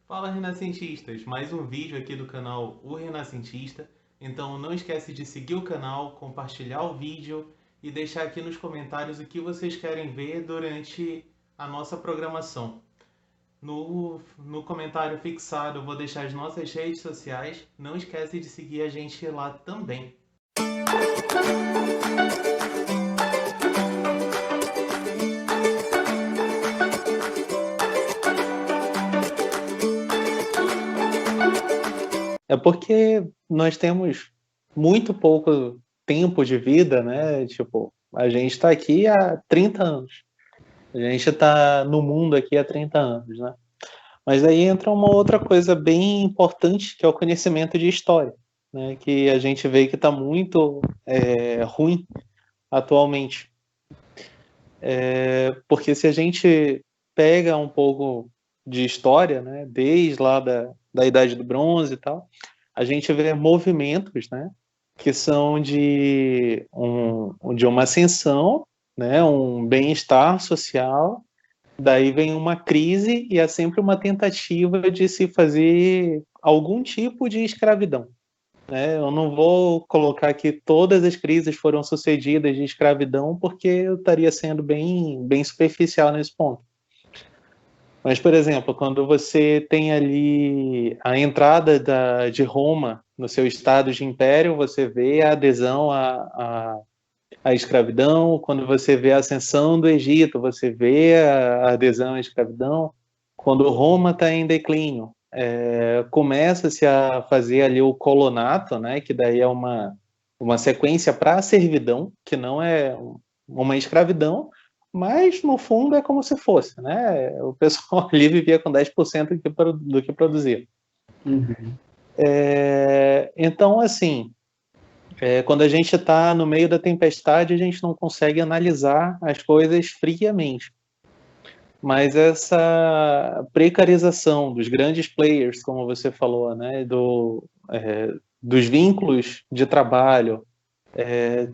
Fala Renascentistas, mais um vídeo aqui do canal O Renascentista. Então não esquece de seguir o canal, compartilhar o vídeo e deixar aqui nos comentários o que vocês querem ver durante a nossa programação. No comentário fixado eu vou deixar as nossas redes sociais. Não esquece de seguir a gente lá também. É porque nós temos muito pouco tempo de vida, né? Tipo, a gente está aqui há 30 anos. A gente está no mundo aqui há 30 anos, né? Mas aí entra uma outra coisa bem importante, que é o conhecimento de história, né? Que a gente vê que está muito ruim atualmente. Porque se a gente pega um pouco de história, né? Desde lá da Idade do Bronze e tal, a gente vê movimentos, né? Que são de uma ascensão, né? Um bem-estar social. Daí vem uma crise e é sempre uma tentativa de se fazer algum tipo de escravidão, né? Eu não vou colocar que todas as crises foram sucedidas de escravidão, porque eu estaria sendo bem superficial nesse ponto. Mas, por exemplo, quando você tem ali a entrada de Roma no seu estado de império, você vê a adesão à escravidão. Quando você vê a ascensão do Egito, você vê a adesão à escravidão. Quando Roma está em declínio, começa-se a fazer ali o colonato, né, que daí é uma sequência para a servidão, que não é uma escravidão, mas no fundo é como se fosse, né? O pessoal ali vivia com 10% do que produzia. Uhum. Então, assim, quando a gente está no meio da tempestade, a gente não consegue analisar as coisas friamente. Mas essa precarização dos grandes players, como você falou, né, dos vínculos de trabalho,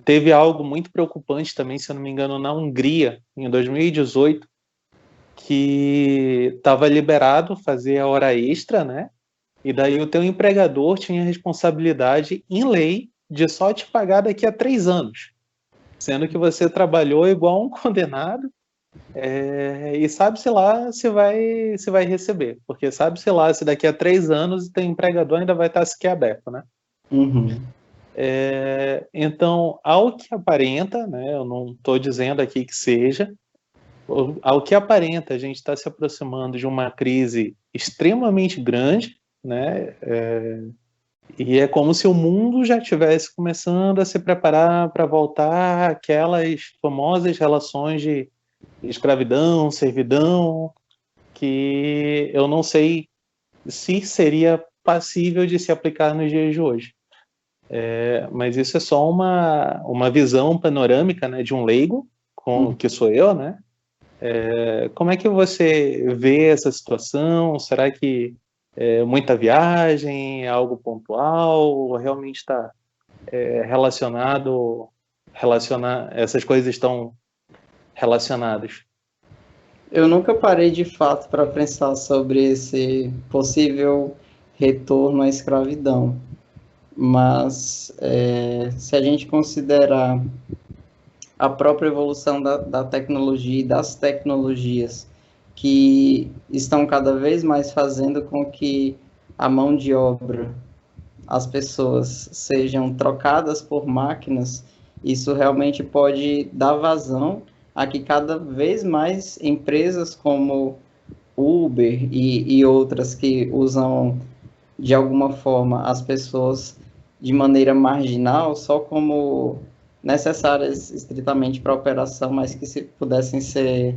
teve algo muito preocupante também, se eu não me engano, na Hungria, em 2018, que estava liberado fazer a hora extra, né? E daí o teu empregador tinha responsabilidade em lei de só te pagar daqui a 3 anos, sendo que você trabalhou igual um condenado, e sabe-se lá se vai receber, porque sabe-se lá se daqui a 3 anos o teu empregador ainda vai estar sequer aberto, né? Uhum. Então, ao que aparenta, né, eu não estou dizendo aqui que seja, ao que aparenta, a gente está se aproximando de uma crise extremamente grande, né? E é como se o mundo já estivesse começando a se preparar para voltar àquelas famosas relações de escravidão, servidão, que eu não sei se seria passível de se aplicar nos dias de hoje. Mas isso é só uma visão panorâmica, né, de um leigo, que sou eu, né? Como é que você vê essa situação? Será que muita viagem, é algo pontual, ou realmente está essas coisas estão relacionadas? Eu nunca parei de fato para pensar sobre esse possível retorno à escravidão, mas se a gente considerar a própria evolução da tecnologia e das tecnologias que estão cada vez mais fazendo com que a mão de obra, as pessoas sejam trocadas por máquinas, isso realmente pode dar vazão a que cada vez mais empresas como Uber e outras que usam de alguma forma as pessoas de maneira marginal, só como necessárias estritamente para a operação, mas que se pudessem ser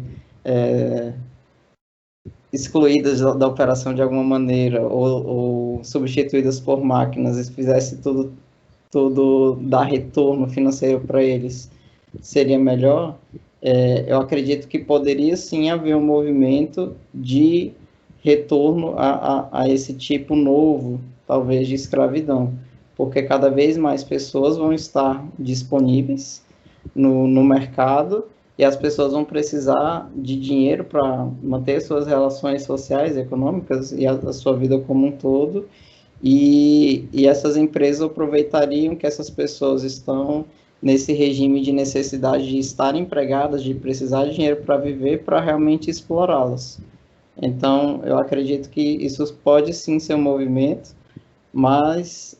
excluídas da operação de alguma maneira ou substituídas por máquinas e fizesse tudo dar retorno financeiro para eles, seria melhor. Eu acredito que poderia sim haver um movimento de retorno a esse tipo novo, talvez, de escravidão, porque cada vez mais pessoas vão estar disponíveis no mercado e as pessoas vão precisar de dinheiro para manter suas relações sociais, econômicas e a sua vida como um todo, e essas empresas aproveitariam que essas pessoas estão nesse regime de necessidade de estar empregadas, de precisar de dinheiro para viver, para realmente explorá-las. Então, eu acredito que isso pode sim ser um movimento, mas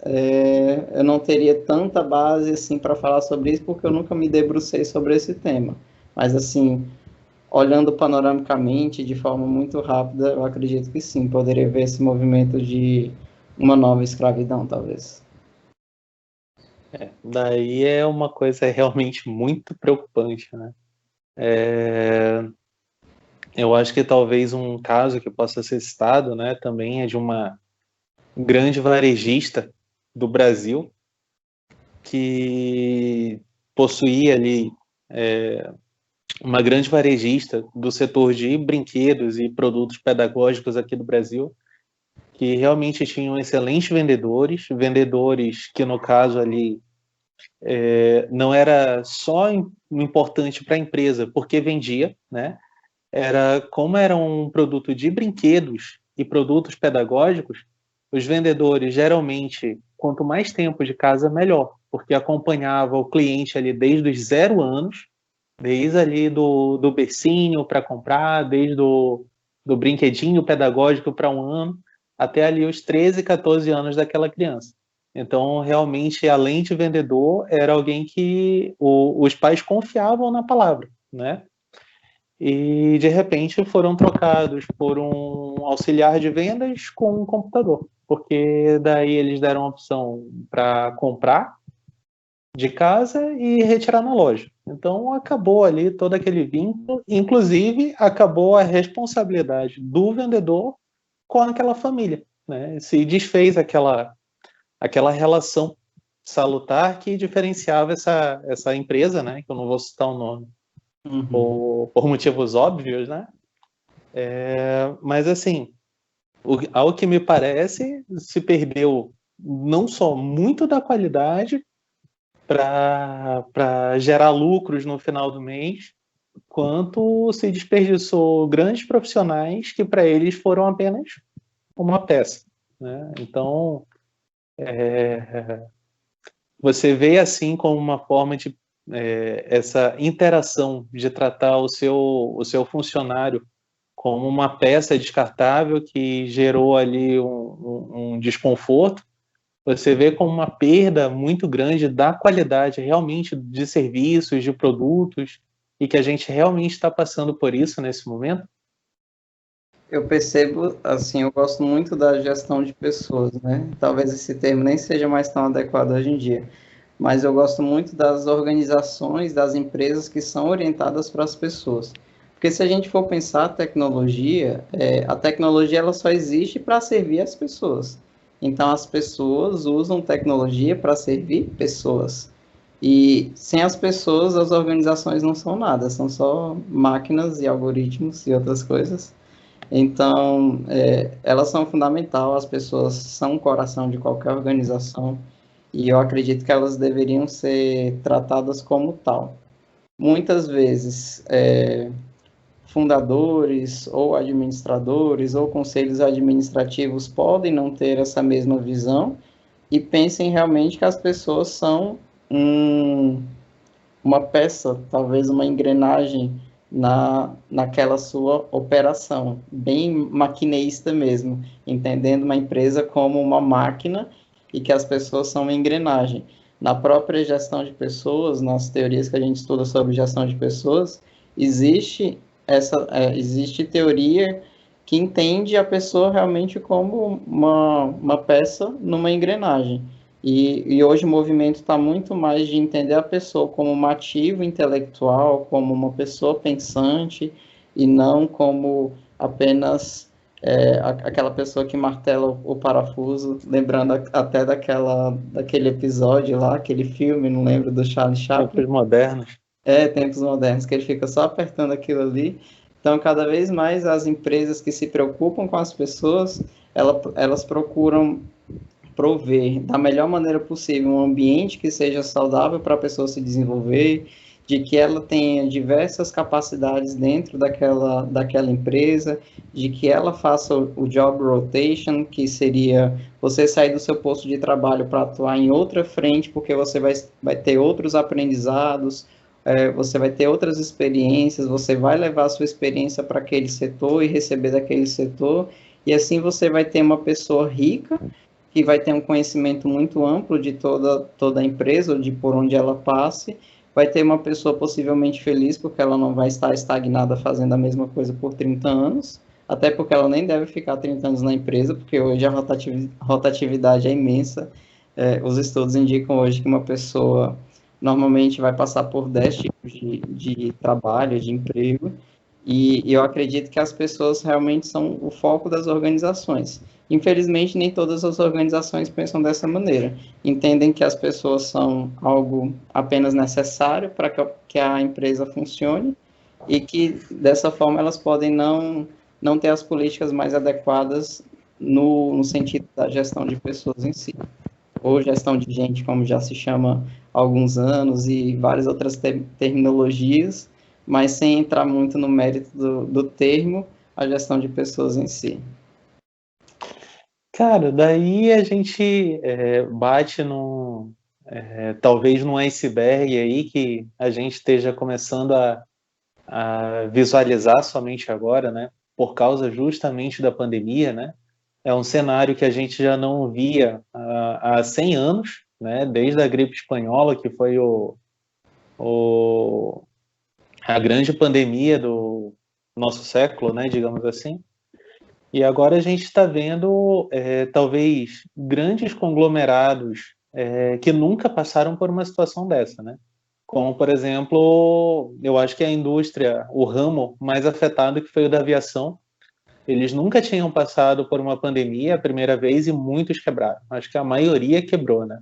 eu não teria tanta base assim para falar sobre isso, porque eu nunca me debrucei sobre esse tema. Mas, assim, olhando panoramicamente, de forma muito rápida, eu acredito que sim, poderia haver esse movimento de uma nova escravidão, talvez. Daí é uma coisa realmente muito preocupante, né? Eu acho que talvez um caso que possa ser citado, né, também é de uma grande varejista do Brasil que possuía ali uma grande varejista do setor de brinquedos e produtos pedagógicos aqui do Brasil, que realmente tinham excelentes vendedores, vendedores que no caso ali não era só importante para a empresa porque vendia, né? Como era um produto de brinquedos e produtos pedagógicos, os vendedores geralmente, quanto mais tempo de casa, melhor, porque acompanhava o cliente ali desde os 0 anos, desde ali do bercinho para comprar, desde do brinquedinho pedagógico para 1 ano, até ali os 13, 14 anos daquela criança. Então, realmente, além de vendedor, era alguém que os pais confiavam na palavra, né? E de repente foram trocados por um auxiliar de vendas com um computador, porque daí eles deram a opção para comprar de casa e retirar na loja. Então acabou ali todo aquele vínculo, inclusive acabou a responsabilidade do vendedor com aquela família, né? Se desfez aquela relação salutar que diferenciava essa empresa, né? Que eu não vou citar o nome por motivos óbvios, né? Mas assim, ao que me parece, se perdeu não só muito da qualidade para gerar lucros no final do mês, quanto se desperdiçou grandes profissionais que para eles foram apenas uma peça, né? Então, você vê assim como uma forma de essa interação de tratar o seu funcionário como uma peça descartável que gerou ali um desconforto. Você vê como uma perda muito grande da qualidade realmente de serviços, de produtos, e que a gente realmente está passando por isso nesse momento? Eu percebo, assim, eu gosto muito da gestão de pessoas, né? Talvez esse termo nem seja mais tão adequado hoje em dia, mas eu gosto muito das organizações, das empresas que são orientadas para as pessoas. Porque se a gente for pensar a tecnologia ela só existe para servir as pessoas. Então as pessoas usam tecnologia para servir pessoas. E sem as pessoas, as organizações não são nada, são só máquinas e algoritmos e outras coisas. Então, elas são fundamental, as pessoas são o coração de qualquer organização e eu acredito que elas deveriam ser tratadas como tal. Muitas vezes, fundadores ou administradores ou conselhos administrativos podem não ter essa mesma visão e pensem realmente que as pessoas são uma peça, talvez uma engrenagem naquela sua operação, bem maquineísta mesmo, entendendo uma empresa como uma máquina e que as pessoas são uma engrenagem. Na própria gestão de pessoas, nas teorias que a gente estuda sobre gestão de pessoas, existe teoria que entende a pessoa realmente como uma peça numa engrenagem. E hoje o movimento está muito mais de entender a pessoa como um ativo intelectual, como uma pessoa pensante, e não como apenas aquela pessoa que martela o parafuso, lembrando até daquele episódio lá, aquele filme, não lembro, do Charlie Chaplin. Tempos modernos. Tempos modernos, que ele fica só apertando aquilo ali. Então, cada vez mais as empresas que se preocupam com as pessoas, elas procuram prover da melhor maneira possível um ambiente que seja saudável para a pessoa se desenvolver, de que ela tenha diversas capacidades dentro daquela empresa, de que ela faça o job rotation, que seria você sair do seu posto de trabalho para atuar em outra frente, porque você vai ter outros aprendizados, você vai ter outras experiências, você vai levar a sua experiência para aquele setor e receber daquele setor, e assim você vai ter uma pessoa rica, que vai ter um conhecimento muito amplo de toda a empresa, ou de por onde ela passe, vai ter uma pessoa possivelmente feliz, porque ela não vai estar estagnada fazendo a mesma coisa por 30 anos, até porque ela nem deve ficar 30 anos na empresa, porque hoje a rotatividade é imensa. Os estudos indicam hoje que uma pessoa normalmente vai passar por 10 tipos de trabalho, de emprego, e eu acredito que as pessoas realmente são o foco das organizações. Infelizmente, nem todas as organizações pensam dessa maneira. Entendem que as pessoas são algo apenas necessário para que a empresa funcione e que, dessa forma, elas podem não ter as políticas mais adequadas no sentido da gestão de pessoas em si. Ou gestão de gente, como já se chama há alguns anos, e várias outras terminologias, mas sem entrar muito no mérito do termo, a gestão de pessoas em si. Cara, daí a gente bate talvez num iceberg aí que a gente esteja começando a visualizar somente agora, né? Por causa justamente da pandemia, né? É um cenário que a gente já não via há 100 anos, né? Desde a gripe espanhola, que foi a grande pandemia do nosso século, né? Digamos assim. E agora a gente está vendo, talvez, grandes conglomerados que nunca passaram por uma situação dessa, né? Como, por exemplo, eu acho que a indústria, o ramo mais afetado que foi o da aviação, eles nunca tinham passado por uma pandemia a primeira vez e muitos quebraram. Acho que a maioria quebrou, né?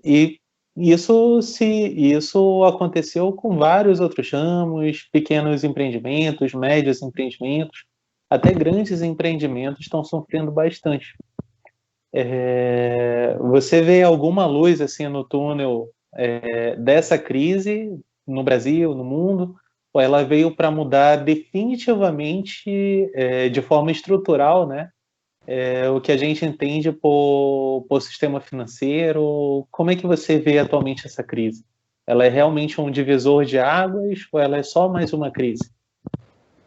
E isso aconteceu com vários outros ramos, pequenos empreendimentos, médios empreendimentos, até grandes empreendimentos estão sofrendo bastante. Você vê alguma luz assim no túnel dessa crise no Brasil, no mundo, ou ela veio para mudar definitivamente, de forma estrutural, né? O que a gente entende por sistema financeiro? Como é que você vê atualmente essa crise? Ela é realmente um divisor de águas ou ela é só mais uma crise?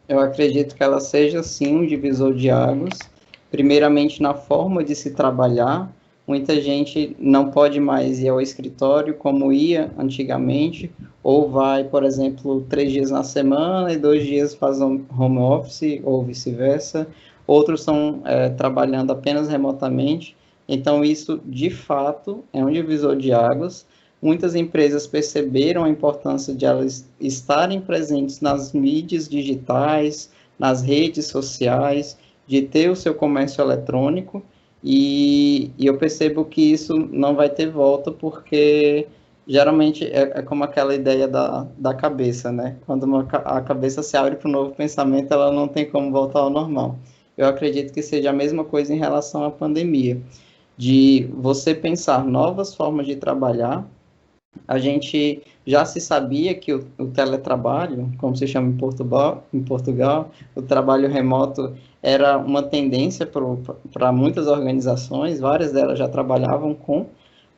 Eu acredito que ela seja, sim, um divisor de águas, primeiramente na forma de se trabalhar. Muita gente não pode mais ir ao escritório como ia antigamente, ou vai, por exemplo, 3 dias na semana e 2 dias faz home office, ou vice-versa. Outros estão trabalhando apenas remotamente. Então, isso, de fato, é um divisor de águas. Muitas empresas perceberam a importância de elas estarem presentes nas mídias digitais, nas redes sociais, de ter o seu comércio eletrônico, e eu percebo que isso não vai ter volta, porque geralmente é como aquela ideia da cabeça, né? Quando a cabeça se abre para um novo pensamento, ela não tem como voltar ao normal. Eu acredito que seja a mesma coisa em relação à pandemia, de você pensar novas formas de trabalhar. A gente já se sabia que o teletrabalho, como se chama em Portugal, o trabalho remoto era uma tendência para muitas organizações, várias delas já trabalhavam com,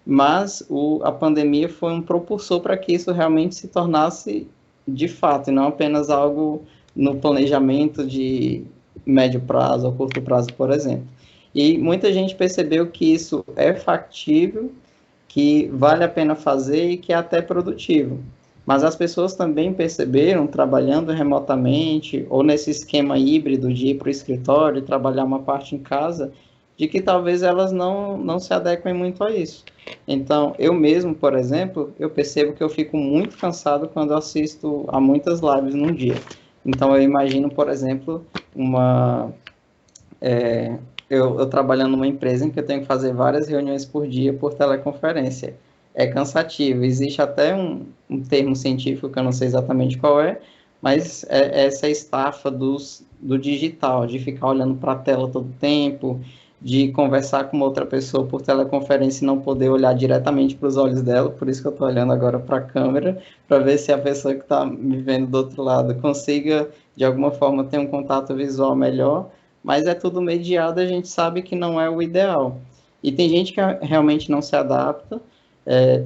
mas a pandemia foi um propulsor para que isso realmente se tornasse de fato, e não apenas algo no planejamento de médio prazo ou curto prazo, por exemplo. E muita gente percebeu que isso é factível, que vale a pena fazer e que é até produtivo. Mas as pessoas também perceberam, trabalhando remotamente, ou nesse esquema híbrido de ir para o escritório e trabalhar uma parte em casa, de que talvez elas não se adequem muito a isso. Então, eu mesmo, por exemplo, eu percebo que eu fico muito cansado quando assisto a muitas lives num dia. Então, eu imagino, por exemplo, eu trabalhando numa empresa em que eu tenho que fazer várias reuniões por dia por teleconferência. É cansativo. Existe até um termo científico que eu não sei exatamente qual é, mas é essa estafa do digital, de ficar olhando para a tela todo tempo, de conversar com outra pessoa por teleconferência e não poder olhar diretamente para os olhos dela, por isso que eu estou olhando agora para a câmera, para ver se a pessoa que está me vendo do outro lado consiga, de alguma forma, ter um contato visual melhor, mas é tudo mediado, a gente sabe que não é o ideal. E tem gente que realmente não se adapta,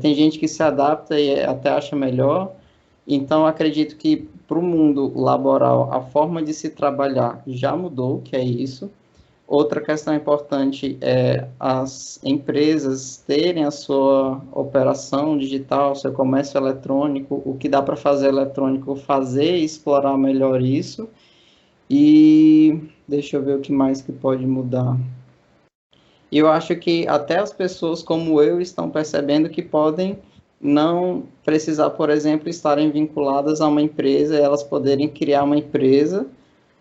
tem gente que se adapta e até acha melhor, então acredito que para o mundo laboral, a forma de se trabalhar já mudou, que é isso. Outra questão importante é as empresas terem a sua operação digital, seu comércio eletrônico, o que dá para fazer eletrônico, fazer e explorar melhor isso. E deixa eu ver o que mais que pode mudar. Eu acho que até as pessoas como eu estão percebendo que podem não precisar, por exemplo, estarem vinculadas a uma empresa, elas poderem criar uma empresa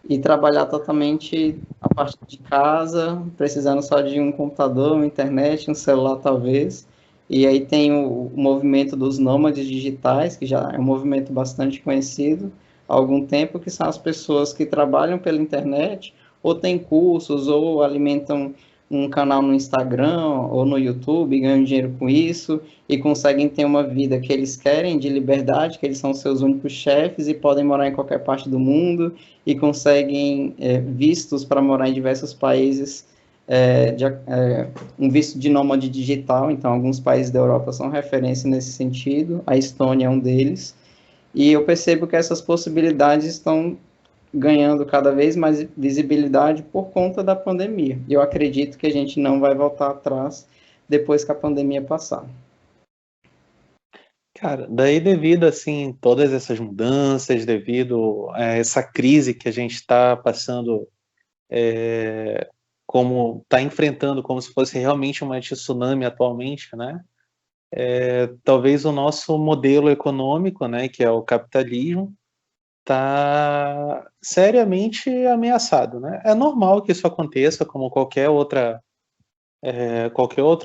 e trabalhar totalmente a partir de casa, precisando só de um computador, uma internet, um celular talvez. E aí tem o movimento dos nômades digitais, que já é um movimento bastante conhecido há algum tempo, que são as pessoas que trabalham pela internet, ou têm cursos, ou alimentam um canal no Instagram ou no YouTube, ganham dinheiro com isso e conseguem ter uma vida que eles querem, de liberdade, que eles são seus únicos chefes e podem morar em qualquer parte do mundo e conseguem vistos para morar em diversos países, um visto de nômade digital. Então alguns países da Europa são referência nesse sentido, a Estônia é um deles, e eu percebo que essas possibilidades estão ganhando cada vez mais visibilidade por conta da pandemia. E eu acredito que a gente não vai voltar atrás depois que a pandemia passar. Cara, daí devido, assim, todas essas mudanças, devido a essa crise que a gente está passando, como está enfrentando como se fosse realmente uma tsunami atualmente, né? Talvez o nosso modelo econômico, né, que é o capitalismo, está seriamente ameaçado, né? É normal que isso aconteça, como qualquer outra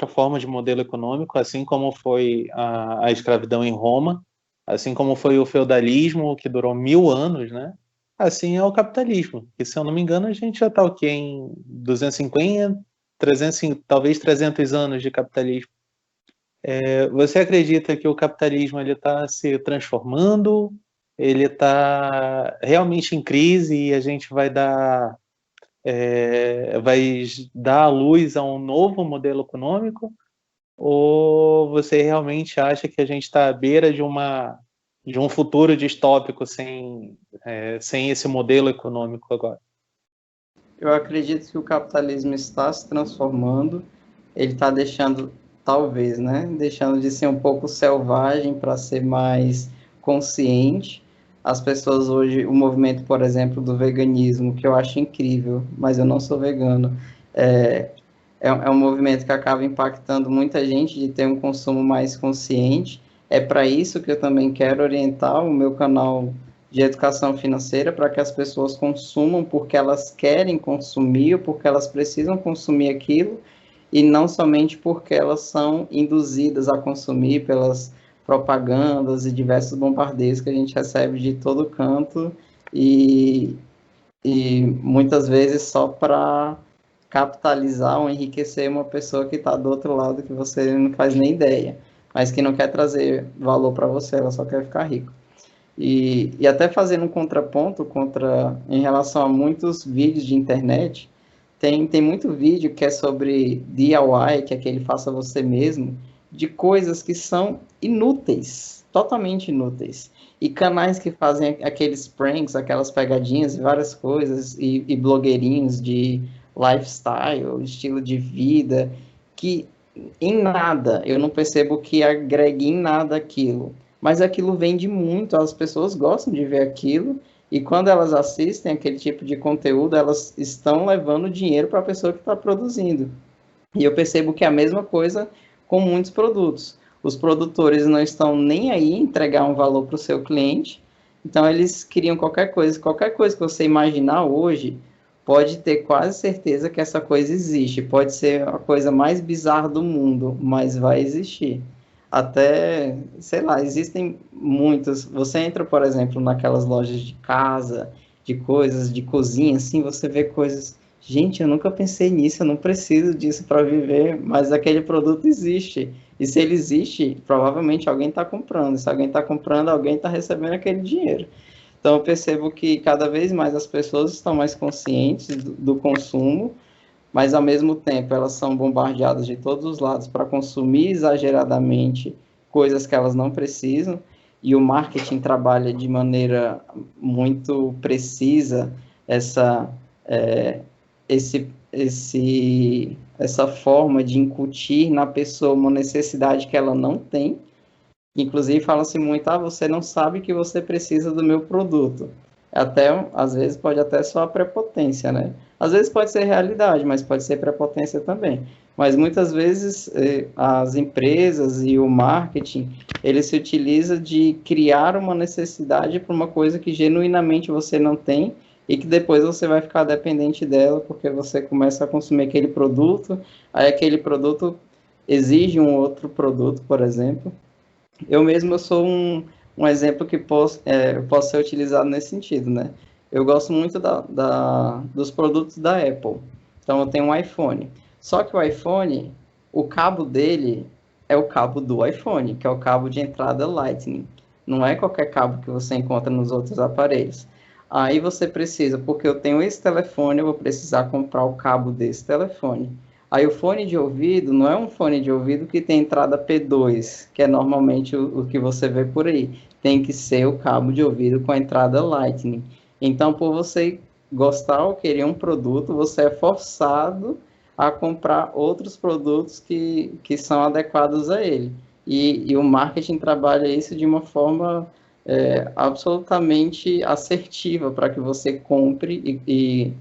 forma de modelo econômico, assim como foi a escravidão em Roma, assim como foi o feudalismo, que durou 1000 anos, né? Assim é o capitalismo, que se eu não me engano a gente já está o quê? Em 250, 300, talvez 300 anos de capitalismo. Você acredita que o capitalismo ele está se transformando? Ele está realmente em crise e a gente vai dar à luz a um novo modelo econômico? Ou você realmente acha que a gente está à beira de um futuro distópico sem esse modelo econômico agora? Eu acredito que o capitalismo está se transformando, ele está deixando, talvez, né, deixando de ser um pouco selvagem para ser mais consciente. As pessoas hoje, o movimento, por exemplo, do veganismo, que eu acho incrível, mas eu não sou vegano, é um movimento que acaba impactando muita gente de ter um consumo mais consciente. É para isso que eu também quero orientar o meu canal de educação financeira, para que as pessoas consumam porque elas querem consumir, ou porque elas precisam consumir aquilo, e não somente porque elas são induzidas a consumir pelas propagandas e diversos bombardeios que a gente recebe de todo canto, e, e muitas vezes só para capitalizar ou enriquecer uma pessoa que está do outro lado, que você não faz nem ideia, mas que não quer trazer valor para você, ela só quer ficar rica. E até fazendo um contraponto em relação a muitos vídeos de internet, tem muito vídeo que é sobre DIY, que é aquele faça você mesmo, de coisas que são inúteis, totalmente inúteis. E canais que fazem aqueles pranks, aquelas pegadinhas e várias coisas, e blogueirinhos de lifestyle, estilo de vida, que em nada, eu não percebo que agregue em nada aquilo. Mas aquilo vende muito, as pessoas gostam de ver aquilo, e quando elas assistem aquele tipo de conteúdo, elas estão levando dinheiro para a pessoa que está produzindo. E eu percebo que é a mesma coisa com muitos produtos. Os produtores não estão nem aí em entregar um valor para o seu cliente, então eles criam qualquer coisa que você imaginar hoje, pode ter quase certeza que essa coisa existe. Pode ser a coisa mais bizarra do mundo, mas vai existir. Até, sei lá, existem muitas. Você entra, por exemplo, naquelas lojas de casa, de coisas, de cozinha, assim, você vê coisas. gente, eu nunca pensei nisso, eu não preciso disso para viver, mas aquele produto existe. E se ele existe, provavelmente alguém está comprando. Se alguém está comprando, alguém está recebendo aquele dinheiro. Então eu percebo que cada vez mais as pessoas estão mais conscientes do consumo, mas ao mesmo tempo elas são bombardeadas de todos os lados para consumir exageradamente coisas que elas não precisam, e o marketing trabalha de maneira muito precisa essa, essa forma de incutir na pessoa uma necessidade que ela não tem. Inclusive fala-se muito, você não sabe que você precisa do meu produto. Até, às vezes, pode até soar prepotência, né? Às vezes pode ser realidade, mas pode ser prepotência também. Mas muitas vezes as empresas e o marketing, ele se utiliza de criar uma necessidade para uma coisa que genuinamente você não tem e que depois você vai ficar dependente dela porque você começa a consumir aquele produto, aí aquele produto exige um outro produto, por exemplo. Eu mesmo eu sou um exemplo que posso ser utilizado nesse sentido, né? Eu gosto muito dos produtos da Apple. Então, eu tenho um iPhone. Só que o iPhone, o cabo dele é o cabo do iPhone, que é o cabo de entrada Lightning. Não é qualquer cabo que você encontra nos outros aparelhos. Aí você precisa, porque eu tenho esse telefone, eu vou precisar comprar o cabo desse telefone. Aí o fone de ouvido não é um fone de ouvido que tem entrada P2, que é normalmente o que você vê por aí. Tem que ser o cabo de ouvido com a entrada Lightning. Então, por você gostar ou querer um produto, você é forçado a comprar outros produtos que são adequados a ele. E o marketing trabalha isso de uma forma absolutamente assertiva para que você compre e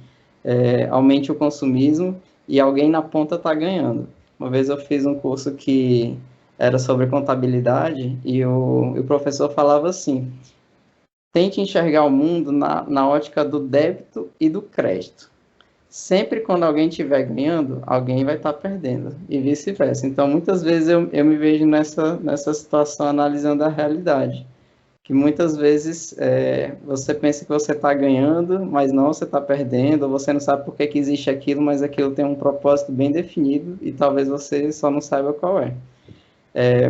aumente o consumismo e alguém na ponta está ganhando. Uma vez eu fiz um curso que era sobre contabilidade e o professor falava assim, tente enxergar o mundo na ótica do débito e do crédito. Sempre quando alguém estiver ganhando, alguém vai estar perdendo, e vice-versa. Então, muitas vezes eu me vejo nessa situação analisando a realidade, que muitas vezes você pensa que você está ganhando, mas não, você está perdendo, ou você não sabe por que existe aquilo, mas aquilo tem um propósito bem definido, e talvez você só não saiba qual é.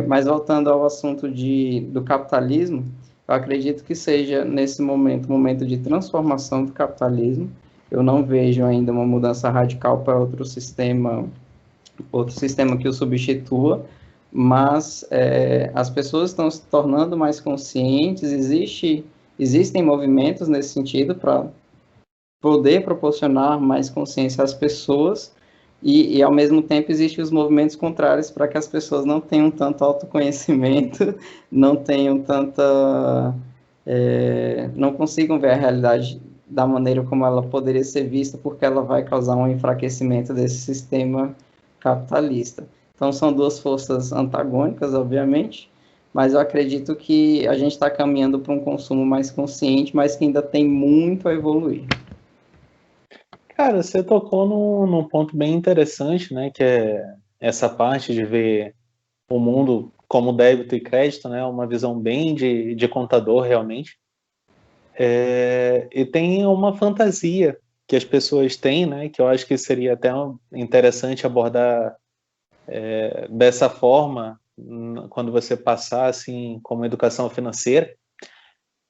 Mas voltando ao assunto do capitalismo, eu acredito que seja, nesse momento, um momento de transformação do capitalismo. Eu não vejo ainda uma mudança radical para outro sistema que o substitua, mas as pessoas estão se tornando mais conscientes, existem movimentos nesse sentido para poder proporcionar mais consciência às pessoas, e ao mesmo tempo existem os movimentos contrários para que as pessoas não tenham tanto autoconhecimento, não tenham não consigam ver a realidade da maneira como ela poderia ser vista, porque ela vai causar um enfraquecimento desse sistema capitalista. Então, são duas forças antagônicas, obviamente, mas eu acredito que a gente está caminhando para um consumo mais consciente, mas que ainda tem muito a evoluir. Cara, você tocou num ponto bem interessante, né? Que é essa parte de ver o mundo como débito e crédito, né? Uma visão bem de contador, realmente. E tem uma fantasia que as pessoas têm, né? Que eu acho que seria até interessante abordar dessa forma quando você passar assim como educação financeira.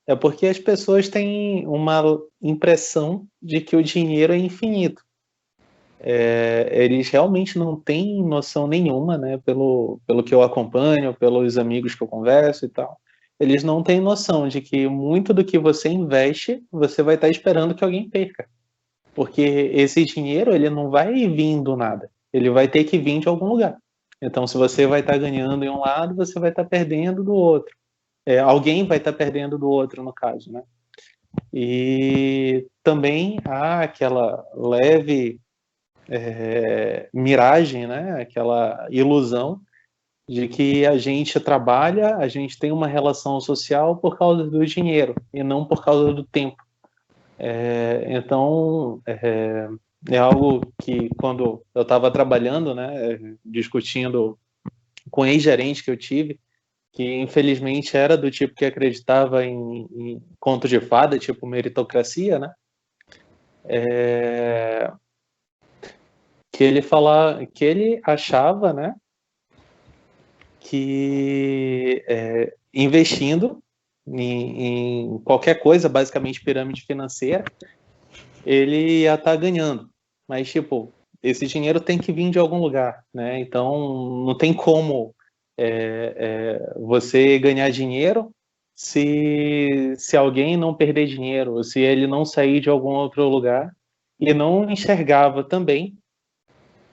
É porque as pessoas têm uma impressão de que o dinheiro é infinito. Eles realmente não têm noção nenhuma, né, pelo que eu acompanho, pelos amigos que eu converso e tal. Eles não têm noção de que muito do que você investe, você vai estar esperando que alguém perca. Porque esse dinheiro, ele não vai vir do nada. Ele vai ter que vir de algum lugar. Então, se você vai estar ganhando em um lado, você vai estar perdendo do outro. Alguém vai estar perdendo do outro, no caso, né? E também há aquela leve miragem, né? Aquela ilusão de que a gente trabalha, a gente tem uma relação social por causa do dinheiro e não por causa do tempo. Então, é algo que quando eu estava trabalhando, né, discutindo com ex-gerente que eu tive, que infelizmente era do tipo que acreditava em conto de fada, tipo meritocracia, né? que ele achava, né, que investindo em qualquer coisa, basicamente pirâmide financeira, ele ia estar ganhando. Mas, tipo, esse dinheiro tem que vir de algum lugar, né? Então, não tem como você ganhar dinheiro se alguém não perder dinheiro, ou se ele não sair de algum outro lugar. E não enxergava também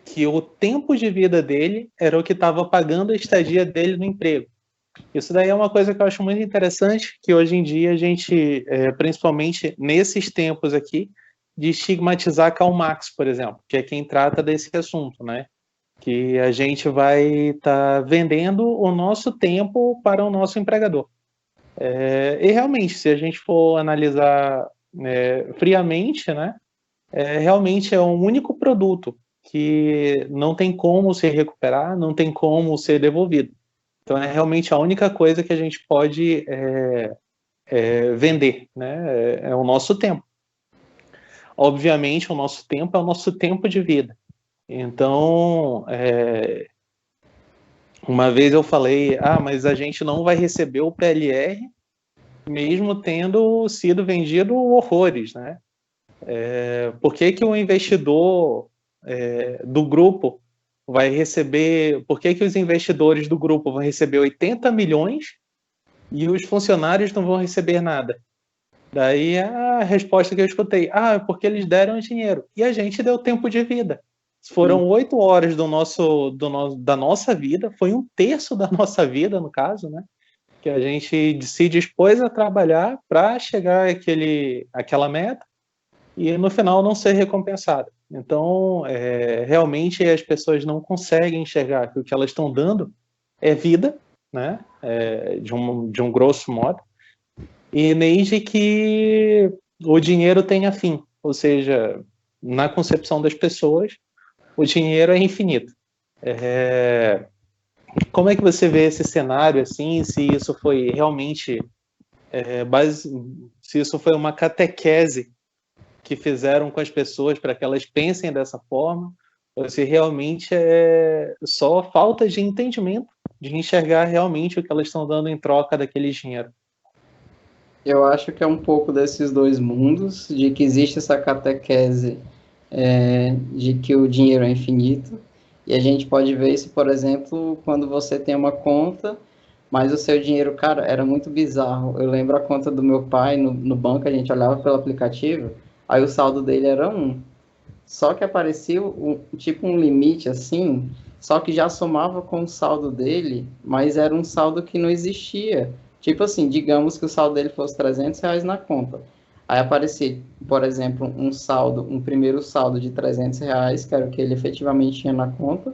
que o tempo de vida dele era o que estava pagando a estadia dele no emprego. Isso daí é uma coisa que eu acho muito interessante, que hoje em dia a gente, principalmente nesses tempos aqui, de estigmatizar Karl Marx, por exemplo, que é quem trata desse assunto, né? Que a gente vai estar vendendo o nosso tempo para o nosso empregador. E realmente, se a gente for analisar friamente, né? Realmente é um único produto que não tem como se recuperar, não tem como ser devolvido. Então é realmente a única coisa que a gente pode vender, né? É o nosso tempo. Obviamente, o nosso tempo é o nosso tempo de vida. Então, uma vez eu falei, mas a gente não vai receber o PLR mesmo tendo sido vendido horrores, né? Por que que o investidor do grupo vai receber... Por que que os investidores do grupo vão receber 80 milhões e os funcionários não vão receber nada? Daí a resposta que eu escutei, é porque eles deram dinheiro. E a gente deu tempo de vida. Foram 8 horas da nossa vida, foi 1/3 da nossa vida, no caso, né? Que a gente se dispôs a trabalhar para chegar àquela meta e no final não ser recompensado. Então, realmente as pessoas não conseguem enxergar que o que elas estão dando é vida, né? De um grosso modo, e nem de que o dinheiro tenha fim, ou seja, na concepção das pessoas, o dinheiro é infinito. Como é que você vê esse cenário, assim, se isso foi realmente se isso foi uma catequese que fizeram com as pessoas para que elas pensem dessa forma, ou se realmente é só falta de entendimento, de enxergar realmente o que elas estão dando em troca daquele dinheiro? Eu acho que é um pouco desses dois mundos, de que existe essa catequese de que o dinheiro é infinito, e a gente pode ver isso, por exemplo, quando você tem uma conta, mas o seu dinheiro, cara, era muito bizarro. Eu lembro a conta do meu pai no banco, a gente olhava pelo aplicativo, aí o saldo dele era 1. Só que aparecia tipo um limite assim, só que já somava com o saldo dele, mas era um saldo que não existia. Tipo assim, digamos que o saldo dele fosse R$ 300 na conta. Aí aparecia, por exemplo, um primeiro saldo de R$ 300, que era o que ele efetivamente tinha na conta,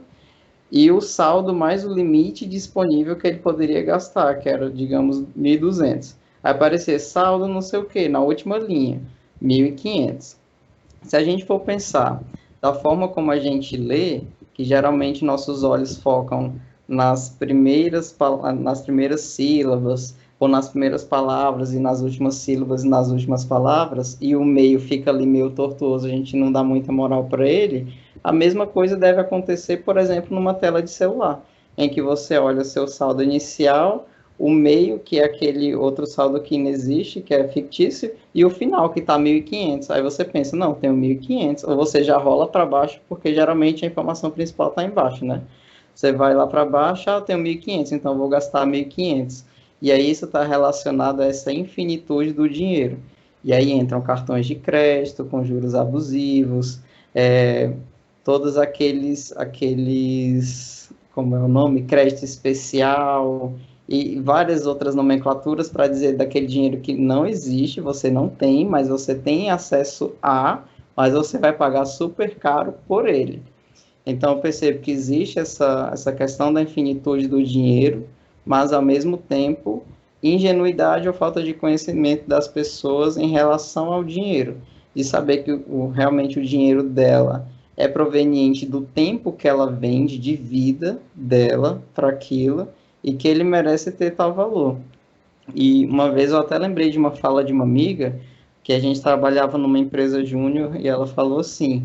e o saldo mais o limite disponível que ele poderia gastar, que era, digamos, 1.200. Aí aparecia saldo não sei o que, na última linha, 1.500. Se a gente for pensar da forma como a gente lê, que geralmente nossos olhos focam nas primeiras sílabas, ou nas primeiras palavras, e nas últimas sílabas e nas últimas palavras, e o meio fica ali meio tortuoso, a gente não dá muita moral para ele, a mesma coisa deve acontecer, por exemplo, numa tela de celular, em que você olha o seu saldo inicial, o meio, que é aquele outro saldo que não existe, que é fictício, e o final, que está 1.500. Aí você pensa, não, tenho 1.500, ou você já rola para baixo, porque geralmente a informação principal está embaixo, né? Você vai lá para baixo, eu tenho 1.500, então vou gastar 1.500. E aí isso está relacionado a essa infinitude do dinheiro. E aí entram cartões de crédito com juros abusivos, todos aqueles, como é o nome? Crédito especial, e várias outras nomenclaturas para dizer daquele dinheiro que não existe, você não tem, mas você tem acesso a, mas você vai pagar super caro por ele. Então, eu percebo que existe essa questão da infinitude do dinheiro, mas, ao mesmo tempo, ingenuidade ou falta de conhecimento das pessoas em relação ao dinheiro, de saber que realmente o dinheiro dela é proveniente do tempo que ela vende de vida dela para aquilo, e que ele merece ter tal valor. E uma vez eu até lembrei de uma fala de uma amiga, que a gente trabalhava numa empresa júnior, e ela falou assim,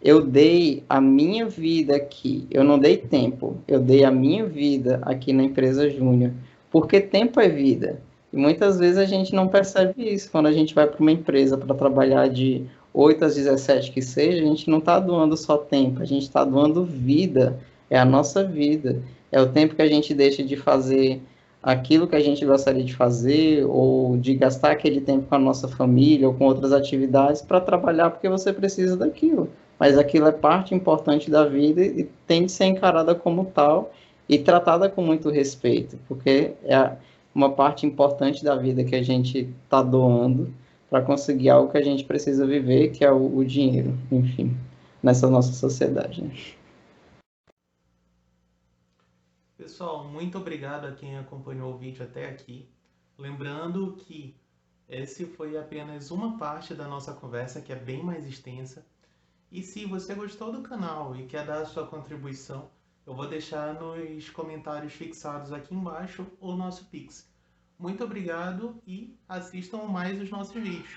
eu dei a minha vida aqui, eu não dei tempo, eu dei a minha vida aqui na empresa Júnior, porque tempo é vida. E muitas vezes a gente não percebe isso. Quando a gente vai para uma empresa para trabalhar de 8 às 17 que seja, a gente não está doando só tempo, a gente está doando vida, é a nossa vida. É o tempo que a gente deixa de fazer aquilo que a gente gostaria de fazer, ou de gastar aquele tempo com a nossa família ou com outras atividades para trabalhar porque você precisa daquilo, mas aquilo é parte importante da vida e tem de ser encarada como tal e tratada com muito respeito, porque é uma parte importante da vida que a gente está doando para conseguir algo que a gente precisa viver, que é o dinheiro, enfim, nessa nossa sociedade. Né? Pessoal, muito obrigado a quem acompanhou o vídeo até aqui. Lembrando que esse foi apenas uma parte da nossa conversa, que é bem mais extensa. E se você gostou do canal e quer dar a sua contribuição, eu vou deixar nos comentários fixados aqui embaixo o nosso Pix. Muito obrigado e assistam mais os nossos vídeos.